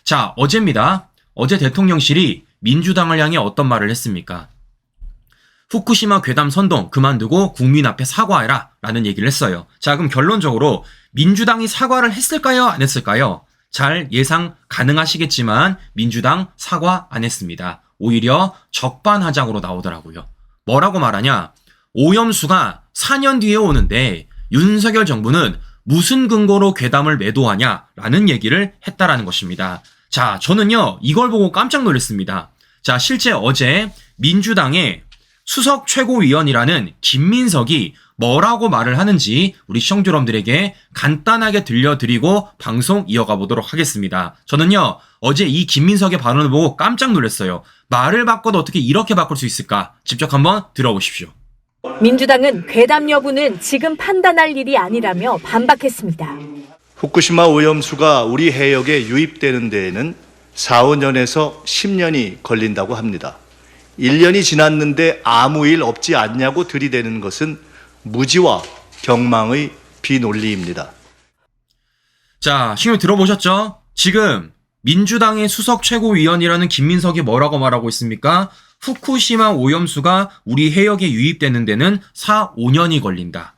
자, 어제입니다. 어제 대통령실이 민주당을 향해 어떤 말을 했습니까? 후쿠시마 괴담 선동 그만두고 국민 앞에 사과해라 라는 얘기를 했어요. 자, 그럼 결론적으로 민주당이 사과를 했을까요? 안 했을까요? 잘 예상 가능하시겠지만 민주당 사과 안 했습니다. 오히려 적반하장으로 나오더라고요. 뭐라고 말하냐? 오염수가 4년 뒤에 오는데 윤석열 정부는 무슨 근거로 괴담을 매도하냐라는 얘기를 했다라는 것입니다. 자, 저는요 이걸 보고 깜짝 놀랐습니다. 자, 실제 어제 민주당의 수석 최고위원이라는 김민석이 뭐라고 말을 하는지 우리 시청자 여러분들에게 간단하게 들려드리고 방송 이어가 보도록 하겠습니다. 저는요 어제 이 김민석의 발언을 보고 깜짝 놀랐어요. 말을 바꿔도 어떻게 이렇게 바꿀 수 있을까? 직접 한번 들어보십시오. 민주당은 괴담 여부는 지금 판단할 일이 아니라며 반박했습니다. 후쿠시마 오염수가 우리 해역에 유입되는 데에는 4, 5년에서 10년이 걸린다고 합니다. 1년이 지났는데 아무 일 없지 않냐고 들이대는 것은 무지와 경망의 비논리입니다. 자, 신경 들어보셨죠? 지금 민주당의 수석 최고위원이라는 김민석이 뭐라고 말하고 있습니까? 후쿠시마 오염수가 우리 해역에 유입되는 데는 4, 5년이 걸린다.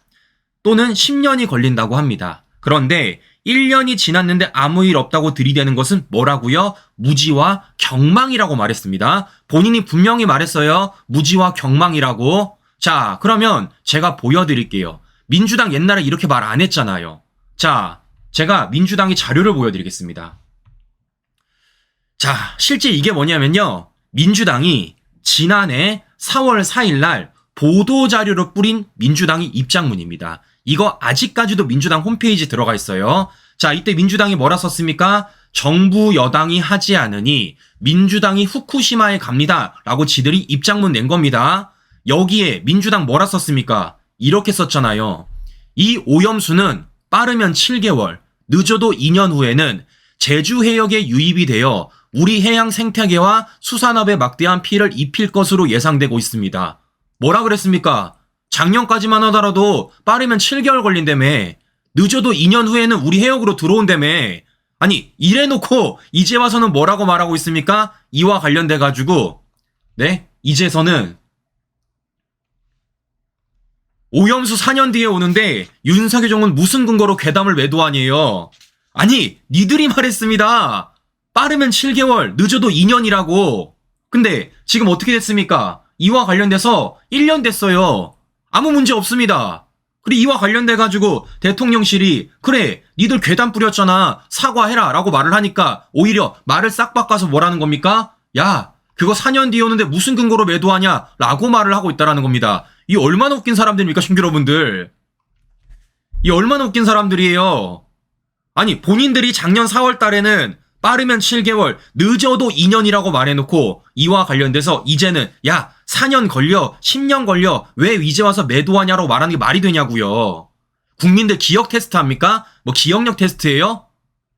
또는 10년이 걸린다고 합니다. 그런데 1년이 지났는데 아무 일 없다고 들이대는 것은 뭐라고요? 무지와 경망이라고 말했습니다. 본인이 분명히 말했어요. 무지와 경망이라고. 자, 그러면 제가 보여드릴게요. 민주당 옛날에 이렇게 말 안 했잖아요. 자, 제가 민주당의 자료를 보여드리겠습니다. 자, 실제 이게 뭐냐면요. 민주당이 지난해 4월 4일 날 보도자료로 뿌린 민주당의 입장문입니다. 이거 아직까지도 민주당 홈페이지 들어가 있어요. 자, 이때 민주당이 뭐라 썼습니까? 정부 여당이 하지 않으니 민주당이 후쿠시마에 갑니다. 라고 지들이 입장문 낸 겁니다. 여기에 민주당 뭐라 썼습니까? 이렇게 썼잖아요. 이 오염수는 빠르면 7개월, 늦어도 2년 후에는 제주 해역에 유입이 되어 우리 해양 생태계와 수산업에 막대한 피해를 입힐 것으로 예상되고 있습니다. 뭐라 그랬습니까? 작년까지만 하더라도 빠르면 7개월 걸린다며, 늦어도 2년 후에는 우리 해역으로 들어온다며. 아니, 이래놓고 이제 와서는 뭐라고 말하고 있습니까? 이와 관련돼가지고 네? 이제서는 오염수 4년 뒤에 오는데 윤석열 정부는 무슨 근거로 괴담을 매도하니에요? 아니, 니들이 말했습니다. 빠르면 7개월, 늦어도 2년이라고. 근데 지금 어떻게 됐습니까? 이와 관련돼서 1년 됐어요. 아무 문제 없습니다. 그리고 이와 관련돼가지고 대통령실이 그래, 니들 괴담 뿌렸잖아, 사과해라 라고 말을 하니까 오히려 말을 싹 바꿔서 뭐라는 겁니까? 야, 그거 4년 뒤에 오는데 무슨 근거로 매도하냐 라고 말을 하고 있다라는 겁니다. 이 얼마나 웃긴 사람들입니까, 시청자 여러분들. 이 얼마나 웃긴 사람들이에요. 아니, 본인들이 작년 4월 달에는 빠르면 7개월, 늦어도 2년이라고 말해놓고 이와 관련돼서 이제는 야, 4년 걸려, 10년 걸려, 왜 이제 와서 매도하냐고 말하는 게 말이 되냐고요. 국민들 기억 테스트 합니까? 뭐 기억력 테스트예요?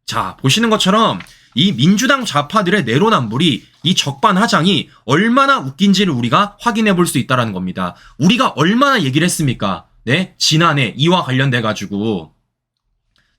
자, 보시는 것처럼 이 민주당 좌파들의 내로남불이, 이 적반하장이 얼마나 웃긴지를 우리가 확인해 볼 수 있다는 겁니다. 우리가 얼마나 얘기를 했습니까? 네, 지난해 이와 관련돼가지고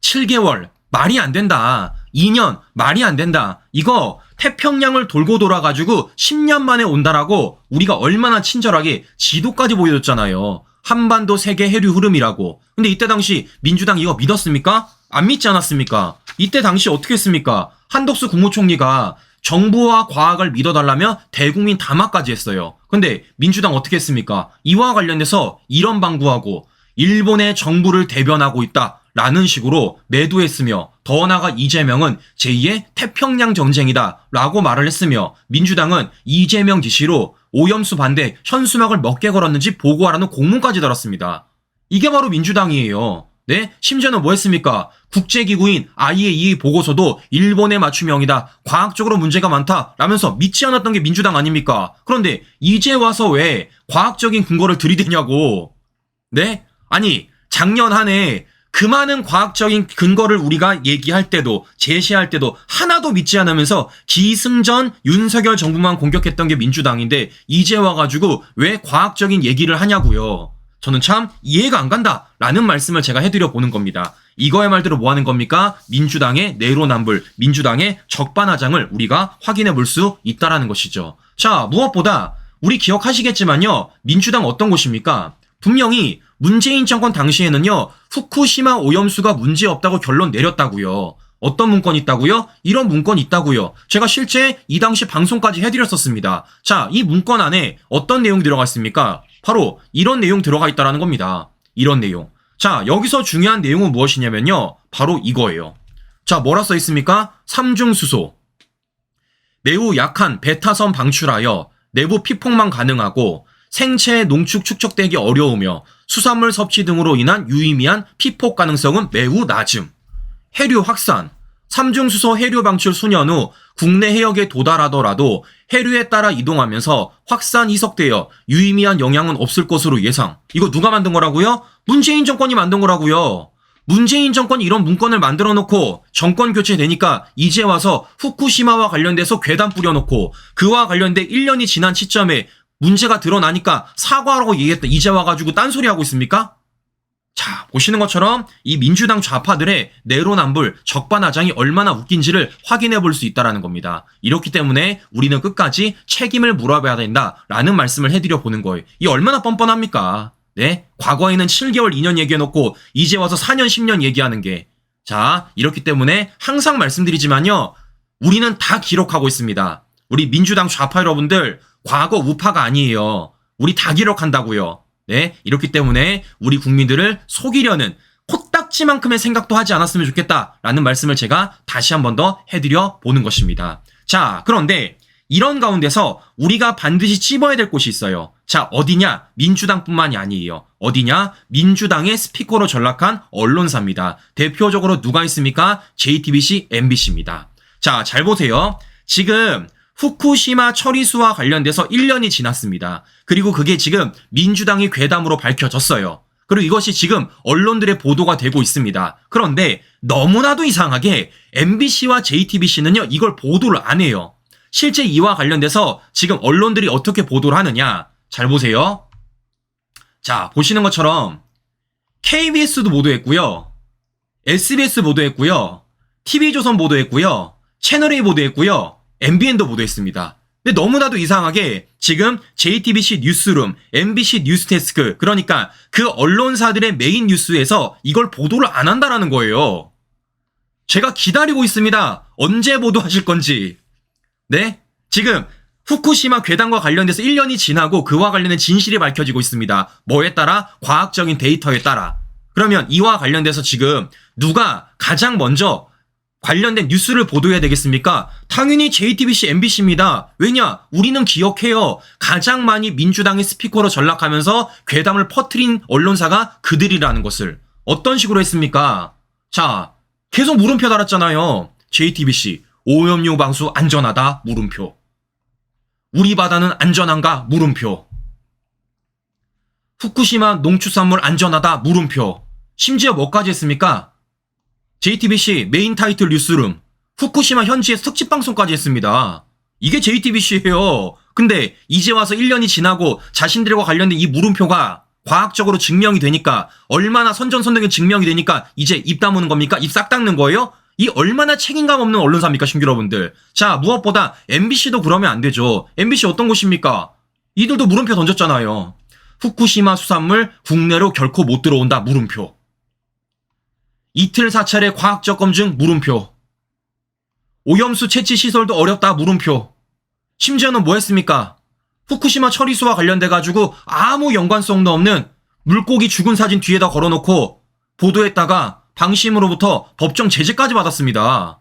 7개월 말이 안 된다. 2년 말이 안 된다. 이거 태평양을 돌고 돌아가지고 10년 만에 온다라고 우리가 얼마나 친절하게 지도까지 보여줬잖아요. 한반도 세계 해류 흐름이라고. 근데 이때 당시 민주당 이거 믿었습니까? 안 믿지 않았습니까? 이때 당시 어떻게 했습니까? 한덕수 국무총리가 정부와 과학을 믿어달라며 대국민 담화까지 했어요. 근데 민주당 어떻게 했습니까? 이와 관련해서 이런 방구하고 일본의 정부를 대변하고 있다 라는 식으로 매도했으며, 더 나아가 이재명은 제2의 태평양 전쟁이다 라고 말을 했으며, 민주당은 이재명 지시로 오염수 반대 현수막을 몇 개 걸었는지 보고하라는 공문까지 달았습니다. 이게 바로 민주당이에요. 네? 심지어는 뭐 했습니까? 국제기구인 IAEA 보고서도 일본의 맞춤형이다, 과학적으로 문제가 많다 라면서 믿지 않았던 게 민주당 아닙니까? 그런데 이제 와서 왜 과학적인 근거를 들이대냐고. 네? 아니, 작년 한 해 그 많은 과학적인 근거를 우리가 얘기할 때도, 제시할 때도 하나도 믿지 않으면서 기승전 윤석열 정부만 공격했던 게 민주당인데 이제 와가지고 왜 과학적인 얘기를 하냐고요. 저는 참 이해가 안 간다라는 말씀을 제가 해드려 보는 겁니다. 이거의 말대로 뭐 하는 겁니까? 민주당의 내로남불, 민주당의 적반하장을 우리가 확인해 볼 수 있다라는 것이죠. 자, 무엇보다 우리 기억하시겠지만요. 민주당 어떤 곳입니까? 분명히 문재인 정권 당시에는요. 후쿠시마 오염수가 문제없다고 결론 내렸다고요. 어떤 문건이 있다고요? 이런 문건이 있다고요. 제가 실제 이 당시 방송까지 해드렸었습니다. 자, 이 문건 안에 어떤 내용이 들어가 있습니까? 바로 이런 내용 들어가 있다라는 겁니다. 이런 내용. 자, 여기서 중요한 내용은 무엇이냐면요. 바로 이거예요. 자, 뭐라 써 있습니까? 삼중수소. 매우 약한 베타선 방출하여 내부 피폭만 가능하고 생체의 농축 축적되기 어려우며 수산물 섭취 등으로 인한 유의미한 피폭 가능성은 매우 낮음. 해류 확산. 삼중수소 해류 방출 수년 후 국내 해역에 도달하더라도 해류에 따라 이동하면서 확산 희석되어 유의미한 영향은 없을 것으로 예상. 이거 누가 만든 거라고요? 문재인 정권이 만든 거라고요. 문재인 정권이 이런 문건을 만들어 놓고 정권 교체되니까 이제 와서 후쿠시마와 관련돼서 괴담 뿌려놓고 그와 관련돼 1년이 지난 시점에 문제가 드러나니까 사과하라고 얘기했다. 이제 와가지고 딴소리 하고 있습니까? 자, 보시는 것처럼 이 민주당 좌파들의 내로남불, 적반하장이 얼마나 웃긴지를 확인해 볼 수 있다는 겁니다. 이렇기 때문에 우리는 끝까지 책임을 물어봐야 된다라는 말씀을 해드려 보는 거예요. 이 얼마나 뻔뻔합니까? 네? 과거에는 7개월, 2년 얘기해놓고 이제 와서 4년, 10년 얘기하는 게. 자, 이렇기 때문에 항상 말씀드리지만요. 우리는 다 기록하고 있습니다. 우리 민주당 좌파 여러분들 과거 우파가 아니에요. 우리 다 기록한다고요. 네, 이렇기 때문에 우리 국민들을 속이려는 코딱지만큼의 생각도 하지 않았으면 좋겠다라는 말씀을 제가 다시 한 번 더 해드려 보는 것입니다. 자, 그런데 이런 가운데서 우리가 반드시 찝어야 될 곳이 있어요. 자, 어디냐? 민주당뿐만이 아니에요. 어디냐? 민주당의 스피커로 전락한 언론사입니다. 대표적으로 누가 있습니까? JTBC, MBC입니다. 자, 잘 보세요. 지금 후쿠시마 처리수와 관련돼서 1년이 지났습니다. 그리고 그게 지금 민주당이 괴담으로 밝혀졌어요. 그리고 이것이 지금 언론들의 보도가 되고 있습니다. 그런데 너무나도 이상하게 MBC와 JTBC는요, 이걸 보도를 안 해요. 실제 이와 관련돼서 지금 언론들이 어떻게 보도를 하느냐? 잘 보세요. 자, 보시는 것처럼 KBS도 보도했고요. SBS 보도했고요. TV조선 보도했고요. 채널A 보도했고요. MBN도 보도했습니다. 근데 너무나도 이상하게 지금 JTBC 뉴스룸, MBC 뉴스데스크, 그러니까 그 언론사들의 메인 뉴스에서 이걸 보도를 안 한다라는 거예요. 제가 기다리고 있습니다. 언제 보도하실 건지. 네? 지금 후쿠시마 괴담과 관련돼서 1년이 지나고 그와 관련된 진실이 밝혀지고 있습니다. 뭐에 따라? 과학적인 데이터에 따라. 그러면 이와 관련돼서 지금 누가 가장 먼저 관련된 뉴스를 보도해야 되겠습니까? 당연히 JTBC, MBC입니다. 왜냐? 우리는 기억해요. 가장 많이 민주당의 스피커로 전락하면서 괴담을 퍼뜨린 언론사가 그들이라는 것을. 어떤 식으로 했습니까? 자, 계속 물음표 달았잖아요. JTBC, 오염료 방수 안전하다, 물음표. 우리 바다는 안전한가, 물음표. 후쿠시마 농축산물 안전하다, 물음표. 심지어 뭐까지 했습니까? JTBC 메인 타이틀 뉴스룸, 후쿠시마 현지의 특집 방송까지 했습니다. 이게 JTBC예요. 근데 이제 와서 1년이 지나고 자신들과 관련된 이 물음표가 과학적으로 증명이 되니까, 얼마나 선전선동에 증명이 되니까 이제 입 다무는 겁니까? 입 싹 닦는 거예요? 이 얼마나 책임감 없는 언론사입니까, 신규 여러분들. 자, 무엇보다 MBC도 그러면 안 되죠. MBC 어떤 곳입니까? 이들도 물음표 던졌잖아요. 후쿠시마 수산물 국내로 결코 못 들어온다, 물음표. 이틀 사찰의 과학적 검증, 물음표. 오염수 채취 시설도 어렵다, 물음표. 심지어는 뭐 했습니까? 후쿠시마 처리수와 관련돼가지고 아무 연관성도 없는 물고기 죽은 사진 뒤에다 걸어놓고 보도했다가 방심으로부터 법정 제재까지 받았습니다.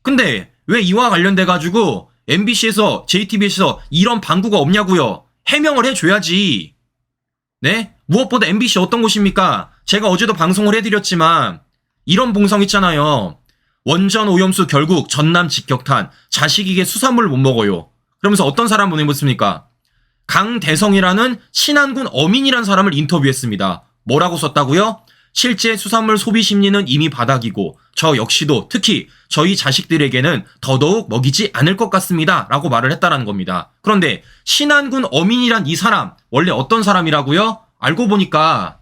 근데 왜 이와 관련돼가지고 MBC에서, JTBC에서 이런 방구가 없냐고요? 해명을 해줘야지. 네? 무엇보다 MBC 어떤 곳입니까? 제가 어제도 방송을 해드렸지만 이런 봉성 있잖아요. 원전 오염수 결국 전남 직격탄, 자식에게 수산물 못 먹어요. 그러면서 어떤 사람 보내봤습니까? 강대성이라는 신안군 어민이라는 사람을 인터뷰했습니다. 뭐라고 썼다고요? 실제 수산물 소비 심리는 이미 바닥이고 저 역시도 특히 저희 자식들에게는 더더욱 먹이지 않을 것 같습니다. 라고 말을 했다라는 겁니다. 그런데 신안군 어민이란 이 사람 원래 어떤 사람이라고요? 알고 보니까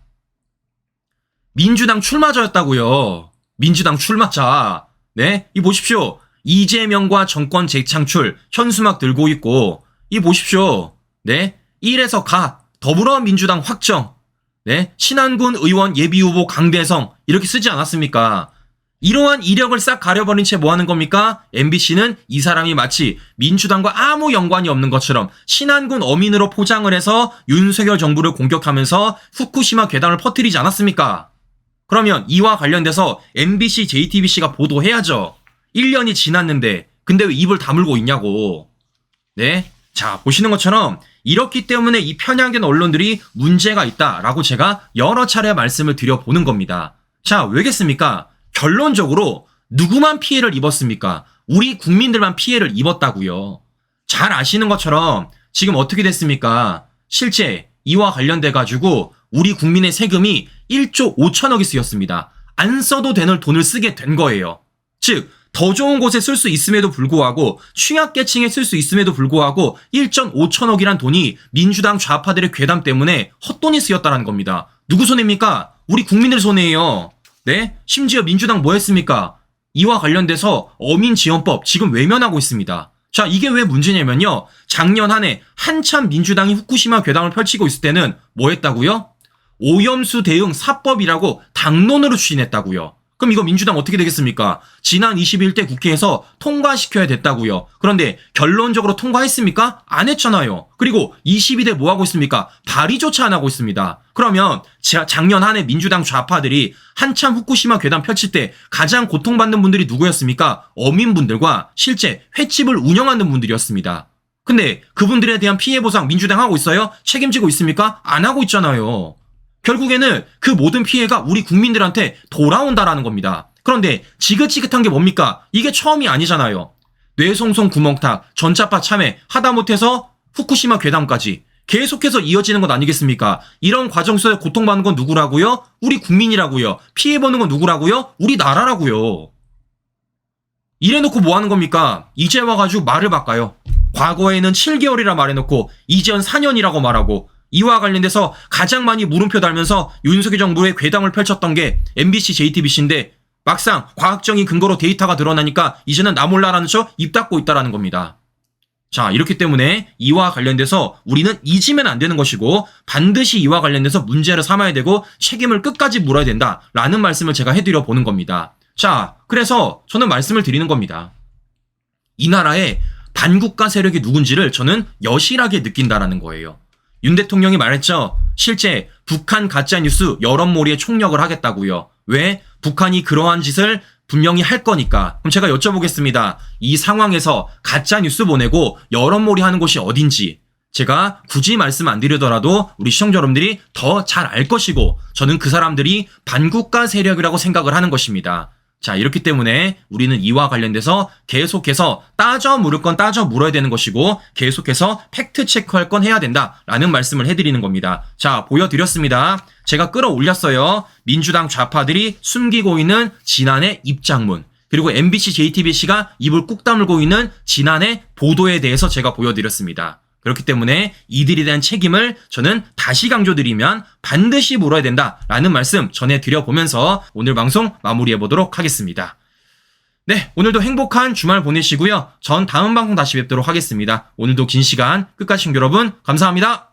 민주당 출마자였다고요. 민주당 출마자. 네, 이 보십시오. 이재명과 정권 재창출 현수막 들고 있고, 이 보십시오. 네, 1에서 가 더불어민주당 확정. 네, 신안군 의원 예비후보 강대성 이렇게 쓰지 않았습니까? 이러한 이력을 싹 가려버린 채 뭐 하는 겁니까? MBC는 이 사람이 마치 민주당과 아무 연관이 없는 것처럼 신안군 어민으로 포장을 해서 윤석열 정부를 공격하면서 후쿠시마 괴담을 퍼뜨리지 않았습니까? 그러면 이와 관련돼서 MBC, JTBC가 보도해야죠. 1년이 지났는데 근데 왜 입을 다물고 있냐고. 네, 자 보시는 것처럼 이렇기 때문에 이 편향된 언론들이 문제가 있다라고 제가 여러 차례 말씀을 드려보는 겁니다. 자, 왜겠습니까? 결론적으로 누구만 피해를 입었습니까? 우리 국민들만 피해를 입었다고요. 잘 아시는 것처럼 지금 어떻게 됐습니까? 실제 이와 관련돼 가지고 우리 국민의 세금이 1조 5천억이 쓰였습니다. 안 써도 되는 돈을 쓰게 된 거예요. 즉 더 좋은 곳에 쓸 수 있음에도 불구하고 취약계층에 쓸 수 있음에도 불구하고 1조 5천억이란 돈이 민주당 좌파들의 괴담 때문에 헛돈이 쓰였다는 겁니다. 누구 손해입니까? 우리 국민들 손해예요. 네? 심지어 민주당 뭐 했습니까? 이와 관련돼서 어민지원법 지금 외면하고 있습니다. 자, 이게 왜 문제냐면요. 작년 한 해 한참 민주당이 후쿠시마 괴담을 펼치고 있을 때는 뭐 했다고요? 오염수 대응 4법이라고 당론으로 추진했다고요. 그럼 이거 민주당 어떻게 되겠습니까? 지난 21대 국회에서 통과시켜야 됐다고요. 그런데 결론적으로 통과했습니까? 안 했잖아요. 그리고 22대 뭐 하고 있습니까? 발의조차 안 하고 있습니다. 그러면 작년 한 해 민주당 좌파들이 한참 후쿠시마 괴담 펼칠 때 가장 고통받는 분들이 누구였습니까? 어민분들과 실제 횟집을 운영하는 분들이었습니다. 근데 그분들에 대한 피해 보상 민주당 하고 있어요? 책임지고 있습니까? 안 하고 있잖아요. 결국에는 그 모든 피해가 우리 국민들한테 돌아온다라는 겁니다. 그런데 지긋지긋한 게 뭡니까? 이게 처음이 아니잖아요. 뇌송송 구멍탁, 전차파 참회, 하다못해서 후쿠시마 괴담까지 계속해서 이어지는 것 아니겠습니까? 이런 과정 속에 고통받는 건 누구라고요? 우리 국민이라고요. 피해보는 건 누구라고요? 우리나라라고요. 이래놓고 뭐 하는 겁니까? 이제 와가지고 말을 바꿔요. 과거에는 7개월이라 말해놓고 이제는 4년이라고 말하고 이와 관련돼서 가장 많이 물음표 달면서 윤석열 정부의 괴담을 펼쳤던 게 MBC, JTBC인데 막상 과학적인 근거로 데이터가 드러나니까 이제는 나 몰라라는 척 입 닫고 있다라는 겁니다. 자, 이렇기 때문에 이와 관련돼서 우리는 잊으면 안 되는 것이고 반드시 이와 관련돼서 문제를 삼아야 되고 책임을 끝까지 물어야 된다라는 말씀을 제가 해드려 보는 겁니다. 자, 그래서 저는 말씀을 드리는 겁니다. 이 나라의 반국가 세력이 누군지를 저는 여실하게 느낀다라는 거예요. 윤 대통령이 말했죠. 실제 북한 가짜뉴스 여론몰이에 총력을 하겠다고요. 왜? 북한이 그러한 짓을 분명히 할 거니까. 그럼 제가 여쭤보겠습니다. 이 상황에서 가짜뉴스 보내고 여론몰이 하는 곳이 어딘지 제가 굳이 말씀 안 드리더라도 우리 시청자 여러분들이 더 잘 알 것이고 저는 그 사람들이 반국가 세력이라고 생각을 하는 것입니다. 자, 이렇기 때문에 우리는 이와 관련돼서 계속해서 따져 물을 건 따져 물어야 되는 것이고 계속해서 팩트 체크할 건 해야 된다라는 말씀을 해드리는 겁니다. 자, 보여드렸습니다. 제가 끌어올렸어요. 민주당 좌파들이 숨기고 있는 지난해 입장문, 그리고 MBC, JTBC가 입을 꾹 다물고 있는 지난해 보도에 대해서 제가 보여드렸습니다. 그렇기 때문에 이들에 대한 책임을 저는 다시 강조드리면 반드시 물어야 된다라는 말씀 전해드려보면서 오늘 방송 마무리해보도록 하겠습니다. 네, 오늘도 행복한 주말 보내시고요. 전 다음 방송 다시 뵙도록 하겠습니다. 오늘도 긴 시간 끝까지 시청자 여러분 감사합니다.